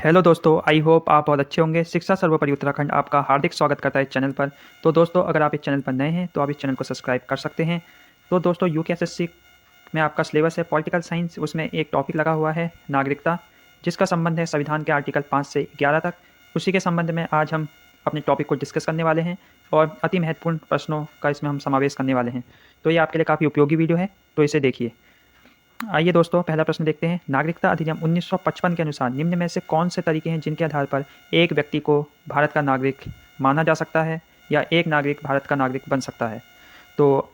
Hello दोस्तों, I hope आप बहुत अच्छे होंगे। शिक्षा सर्वोपरि उत्तराखंड आपका हार्दिक स्वागत करता है इस चैनल पर। तो दोस्तों, अगर आप इस चैनल पर नए हैं तो आप इस चैनल को सब्सक्राइब कर सकते हैं। तो दोस्तों, यूकेएसएससी में आपका सिलेबस है पॉलिटिकल साइंस। उसमें एक टॉपिक लगा हुआ है नागरिकता, जिसका संबंध है संविधान के आर्टिकल 5 से 11 तक। उसी के संबंध में आज हम अपने टॉपिक को डिस्कस करने वाले हैं और अति महत्वपूर्ण प्रश्नों का इसमें हम समावेश करने वाले हैं। तो ये आपके लिए काफ़ी उपयोगी वीडियो है, तो इसे देखिए। आइए दोस्तों, पहला प्रश्न देखते हैं। नागरिकता अधिनियम 1955 के अनुसार निम्न में से कौन से तरीके हैं जिनके आधार पर एक व्यक्ति को भारत का नागरिक माना जा सकता है या एक नागरिक भारत का नागरिक बन सकता है? तो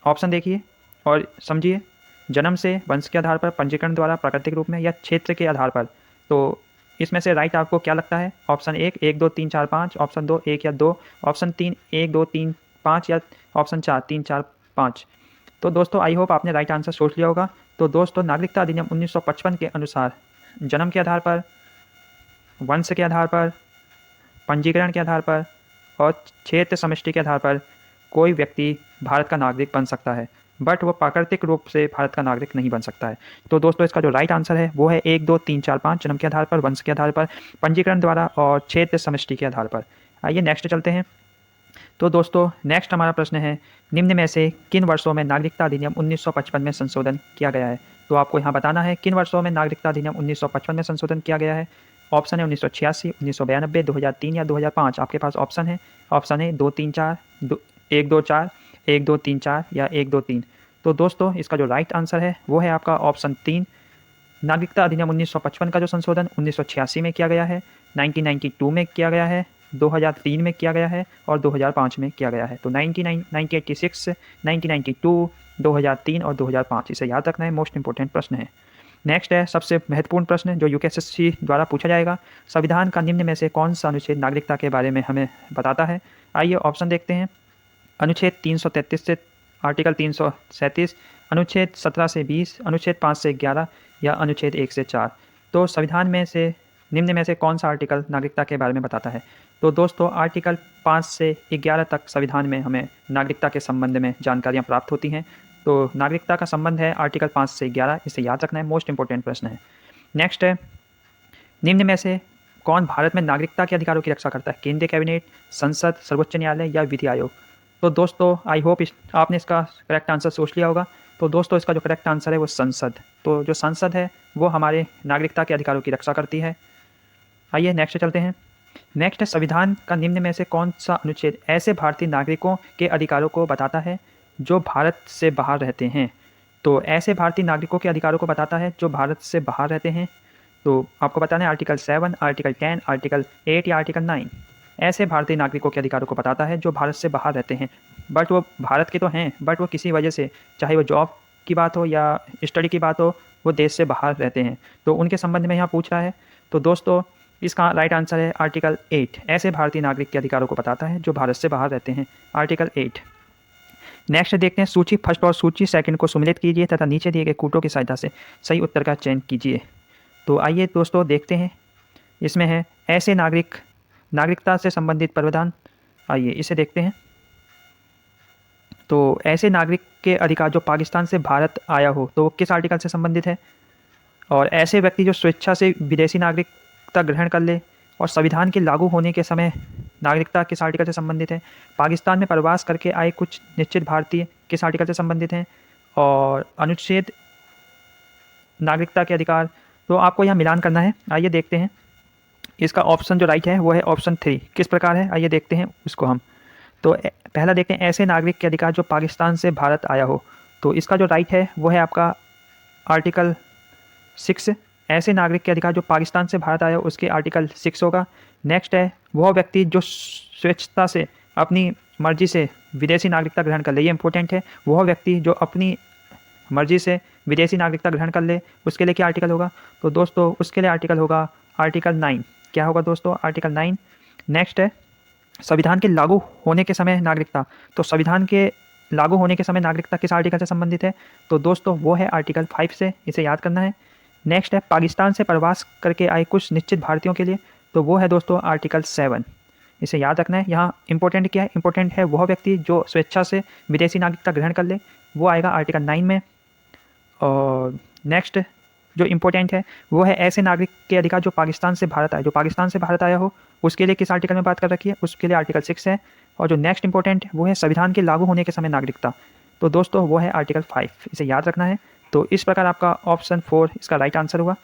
ऑप्शन देखिए और समझिए। जन्म से, वंश के आधार पर, पंजीकरण द्वारा, प्राकृतिक रूप में या क्षेत्र के आधार पर। तो इसमें से राइट आपको क्या लगता है? ऑप्शन एक 1 2 3 4 5, ऑप्शन दो 1 या 2, ऑप्शन तीन 1 2 3 5 या ऑप्शन चार 3 4 5। तो दोस्तों, आई होप आपने राइट आंसर सोच लिया होगा। तो दोस्तों, नागरिकता अधिनियम 1955 के अनुसार जन्म के आधार पर, वंश के आधार पर, पंजीकरण के आधार पर और क्षेत्र समष्टि के आधार पर कोई व्यक्ति भारत का नागरिक बन सकता है, बट वो प्राकृतिक रूप से भारत का नागरिक नहीं बन सकता है। तो दोस्तों, इसका जो राइट आंसर है वो है 1 2 3 4 5, जन्म के आधार पर, वंश के आधार पर, पंजीकरण द्वारा और क्षेत्र समष्टि के आधार पर। आइए नेक्स्ट चलते हैं। तो दोस्तों, नेक्स्ट हमारा प्रश्न है, निम्न में से किन वर्षों में नागरिकता अधिनियम 1955 में संशोधन किया गया है? तो आपको यहाँ बताना है किन वर्षों में नागरिकता अधिनियम 1955 में संशोधन किया गया है। ऑप्शन है 1986, 1992, 2003 या 2005। आपके पास ऑप्शन है। ऑप्शन है 2 3 4, 1 2 4, 1 2 3 4 या 1 2 3। तो दोस्तों, इसका जो राइट आंसर है वो है आपका ऑप्शन 3। नागरिकता अधिनियम 1955 का जो संशोधन 1986 में किया गया है, 1992 में किया गया है, 2003 में किया गया है और 2005 में किया गया है। तो 1986, 1992, 2003 और 2005, इसे याद रखना है, मोस्ट इंपॉर्टेंट प्रश्न है। नेक्स्ट है सबसे महत्वपूर्ण प्रश्न जो यूकेएसएससी द्वारा पूछा जाएगा। संविधान का निम्न में से कौन सा अनुच्छेद नागरिकता के बारे में हमें बताता है? आइए ऑप्शन देखते हैं। अनुच्छेद 333 से आर्टिकल 337, अनुच्छेद 17 से 20, अनुच्छेद 5 से 11 या अनुच्छेद 1 से 4। तो संविधान में से निम्न में से कौन सा आर्टिकल नागरिकता के बारे में बताता है? तो दोस्तों, आर्टिकल 5 से 11 तक संविधान में हमें नागरिकता के संबंध में जानकारियाँ प्राप्त होती हैं। तो नागरिकता का संबंध है आर्टिकल 5 से 11, इसे याद रखना है, मोस्ट इंपॉर्टेंट प्रश्न है। नेक्स्ट है, निम्न में से कौन भारत में नागरिकता के अधिकारों की रक्षा करता है? केंद्रीय कैबिनेट, संसद, सर्वोच्च न्यायालय या विधि आयोग? तो दोस्तों, आई होप आपने इसका करेक्ट आंसर सोच लिया होगा। तो दोस्तों, इसका जो करेक्ट आंसर है वो संसद। तो जो संसद है वो हमारे नागरिकता के अधिकारों की रक्षा करती है। आइए नेक्स्ट चलते हैं। नेक्स्ट है, संविधान का निम्न में से कौन सा अनुच्छेद ऐसे भारतीय नागरिकों के अधिकारों को बताता है जो भारत से बाहर रहते हैं? तो ऐसे भारतीय नागरिकों के अधिकारों को बताता है जो भारत से बाहर रहते हैं। तो आपको बताना है आर्टिकल 7, आर्टिकल 10, आर्टिकल 8 या आर्टिकल 9। ऐसे भारतीय नागरिकों के अधिकारों को बताता है जो भारत से बाहर रहते हैं, बट वो भारत के तो हैं, बट वो किसी वजह से, चाहे वो जॉब की बात हो या स्टडी की बात हो, वो देश से बाहर रहते हैं। तो उनके संबंध में यहाँ पूछ रहा है। तो दोस्तों, इसका राइट आंसर है आर्टिकल 8। ऐसे भारतीय नागरिक के अधिकारों को बताता है जो भारत से बाहर रहते हैं, आर्टिकल 8। नेक्स्ट देखते हैं, सूची फर्स्ट और सूची सेकंड को सम्मिलित कीजिए तथा नीचे दिए गए कूटों की सहायता से सही उत्तर का चयन कीजिए। तो आइए दोस्तों देखते हैं। इसमें है ऐसे नागरिकता से संबंधित प्रावधान। आइए इसे देखते हैं। तो ऐसे नागरिक के अधिकार जो पाकिस्तान से भारत आया हो, तो वो किस आर्टिकल से संबंधित है? और ऐसे व्यक्ति जो स्वेच्छा से विदेशी नागरिकता ग्रहण कर ले और संविधान के लागू होने के समय नागरिकता किस आर्टिकल से संबंधित है? पाकिस्तान में प्रवास करके आए कुछ निश्चित भारतीय किस आर्टिकल से संबंधित हैं? और अनुच्छेद नागरिकता के अधिकार, तो आपको यहाँ मिलान करना है। आइए देखते हैं। इसका ऑप्शन जो राइट है वो है ऑप्शन 3। किस प्रकार है, आइए देखते हैं उसको हम। तो पहला देखते हैं, ऐसे नागरिक के अधिकार जो पाकिस्तान से भारत आया हो। तो इसका जो राइट है वो है आपका आर्टिकल 6। ऐसे नागरिक के अधिकार जो पाकिस्तान से भारत आया हो, उसके आर्टिकल 6 होगा। नेक्स्ट है, वह व्यक्ति जो स्वेच्छता से अपनी मर्जी से विदेशी नागरिकता ग्रहण कर ले, ये इंपॉर्टेंट है। वह व्यक्ति जो अपनी मर्जी से विदेशी नागरिकता ग्रहण कर ले, उसके लिए क्या आर्टिकल होगा? तो दोस्तों, उसके लिए आर्टिकल होगा आर्टिकल 9। क्या होगा दोस्तों? आर्टिकल 9। नेक्स्ट है, संविधान के लागू होने के समय नागरिकता। तो संविधान के लागू होने के समय नागरिकता किस आर्टिकल से संबंधित है? तो दोस्तों, वो है आर्टिकल 5 से, इसे याद करना है। नेक्स्ट है, पाकिस्तान से प्रवास करके आए कुछ निश्चित भारतीयों के लिए। तो वो है दोस्तों आर्टिकल 7, इसे याद रखना है। यहाँ इंपॉर्टेंट क्या है? इंपॉर्टेंट है वह व्यक्ति जो स्वेच्छा से विदेशी नागरिकता ग्रहण कर ले, वो आएगा आर्टिकल 9 में। और नेक्स्ट जो इम्पोर्टेंट है वो है ऐसे नागरिक के अधिकार जो पाकिस्तान से भारत आए, जो पाकिस्तान से भारत आया हो उसके लिए किस आर्टिकल में बात कर रखी है, उसके लिए आर्टिकल 6 है। और जो नेक्स्ट इंपॉर्टेंट है वो है संविधान के लागू होने के समय नागरिकता, तो दोस्तों वो है आर्टिकल 5, इसे याद रखना है। तो इस प्रकार आपका ऑप्शन 4 इसका राइट आंसर हुआ।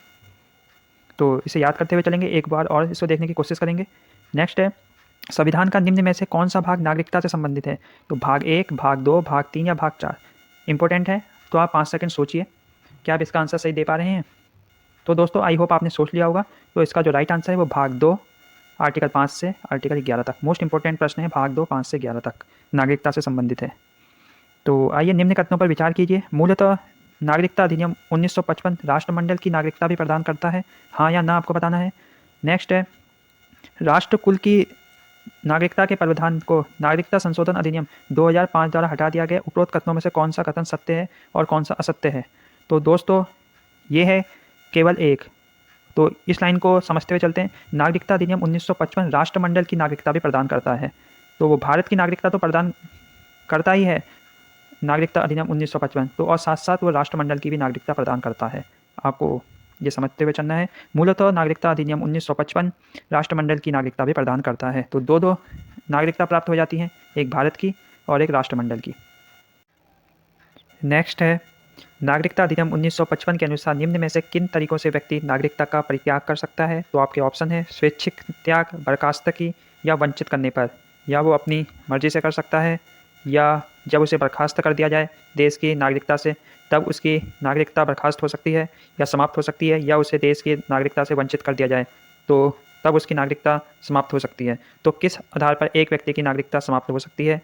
तो इसे याद करते हुए चलेंगे, एक बार और इसको देखने की कोशिश करेंगे। नेक्स्ट है संविधान का निम्न में से कौन सा भाग नागरिकता से संबंधित है, तो भाग 1, भाग 2, भाग 3 या भाग 4 इंपॉर्टेंट है। तो आप 5 सेकंड सोचिए, क्या आप इसका आंसर सही दे पा रहे हैं। तो दोस्तों आई होप आपने सोच लिया होगा। तो इसका जो राइट आंसर है वो भाग 2 आर्टिकल 5 से आर्टिकल 11 तक, मोस्ट इंपॉर्टेंट प्रश्न है भाग 2 5 से 11 तक नागरिकता से संबंधित है। तो आइए निम्न कथनों पर विचार कीजिए। मूलतः नागरिकता अधिनियम 1955 राष्ट्रमंडल की नागरिकता भी प्रदान करता है, हाँ या ना आपको बताना है। नेक्स्ट है राष्ट्रकुल की नागरिकता के प्रावधान को नागरिकता संशोधन अधिनियम 2005 द्वारा हटा दिया गया। उपरोक्त कथनों में से कौन सा कथन सत्य है और कौन सा असत्य है। तो दोस्तों ये है केवल एक। तो इस लाइन को समझते हुए चलते हैं। नागरिकता अधिनियम 1955 राष्ट्रमंडल की नागरिकता भी प्रदान करता है, तो वो भारत की नागरिकता तो प्रदान करता ही है नागरिकता अधिनियम 1955, तो और साथ साथ वो राष्ट्रमंडल की भी नागरिकता प्रदान करता है। आपको ये समझते हुए चलना है। मूलतः नागरिकता अधिनियम 1955 राष्ट्रमंडल की नागरिकता भी प्रदान करता है, तो दो नागरिकता प्राप्त हो जाती हैं, एक भारत की और एक राष्ट्रमंडल की। नेक्स्ट है नागरिकता अधिनियम 1955 के अनुसार निम्न में से किन तरीकों से व्यक्ति नागरिकता का परित्याग कर सकता है। तो आपके ऑप्शन है स्वैच्छिक त्याग, बर्खास्तगी या वंचित करने पर, या वो अपनी मर्जी से कर सकता है, या जब उसे बर्खास्त कर दिया जाए देश की नागरिकता से तब उसकी नागरिकता बर्खास्त हो सकती है या समाप्त हो सकती है, या उसे देश की नागरिकता से वंचित कर दिया जाए तो तब उसकी नागरिकता समाप्त हो सकती है। तो किस आधार पर एक व्यक्ति की नागरिकता समाप्त हो सकती है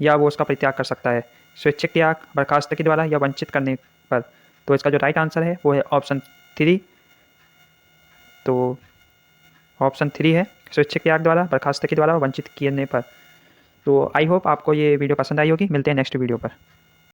या वो उसका परित्याग कर सकता है, स्वैच्छिक त्याग, बर्खास्तगी द्वारा या वंचित करने पर। तो इसका जो राइट आंसर है वो है ऑप्शन 3। तो ऑप्शन 3 है स्वैच्छिक त्याग द्वारा, बर्खास्तगी द्वारा, वंचित करने पर। तो आई होप आपको ये वीडियो पसंद आई होगी। मिलते हैं नेक्स्ट वीडियो पर।